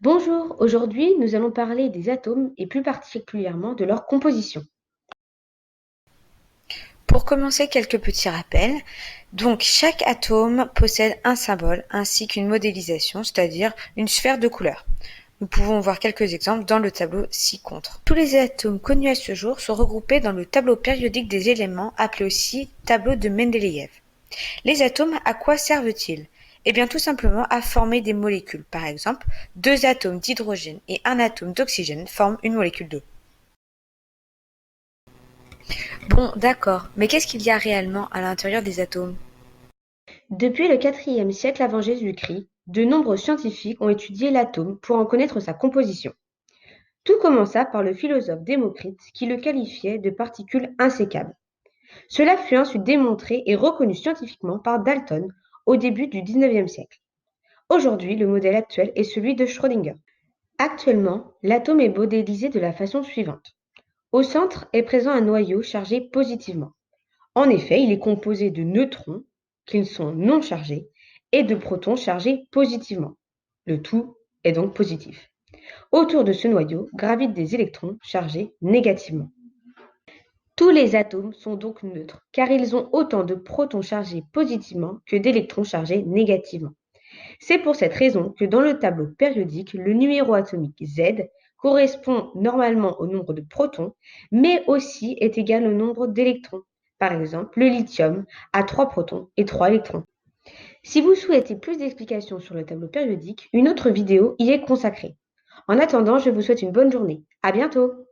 Bonjour, aujourd'hui nous allons parler des atomes et plus particulièrement de leur composition. Pour commencer, quelques petits rappels. Donc, chaque atome possède un symbole ainsi qu'une modélisation, c'est-à-dire une sphère de couleur. Nous pouvons voir quelques exemples dans le tableau ci-contre. Tous les atomes connus à ce jour sont regroupés dans le tableau périodique des éléments, appelé aussi tableau de Mendeleïev. Les atomes, à quoi servent-ils? Eh bien, tout simplement à former des molécules. Par exemple, deux atomes d'hydrogène et un atome d'oxygène forment une molécule d'eau. Bon, d'accord, mais qu'est-ce qu'il y a réellement à l'intérieur des atomes? Depuis le IVe siècle avant Jésus-Christ, de nombreux scientifiques ont étudié l'atome pour en connaître sa composition. Tout commença par le philosophe Démocrite qui le qualifiait de particule insécable. Cela fut ensuite démontré et reconnu scientifiquement par Dalton au début du XIXe siècle. Aujourd'hui, le modèle actuel est celui de Schrödinger. Actuellement, l'atome est modélisé de la façon suivante. Au centre est présent un noyau chargé positivement. En effet, il est composé de neutrons, qui sont non chargés, et de protons chargés positivement. Le tout est donc positif. Autour de ce noyau gravitent des électrons chargés négativement. Tous les atomes sont donc neutres, car ils ont autant de protons chargés positivement que d'électrons chargés négativement. C'est pour cette raison que dans le tableau périodique, le numéro atomique Z correspond normalement au nombre de protons, mais aussi est égal au nombre d'électrons. Par exemple, le lithium a 3 protons et 3 électrons. Si vous souhaitez plus d'explications sur le tableau périodique, une autre vidéo y est consacrée. En attendant, je vous souhaite une bonne journée. À bientôt!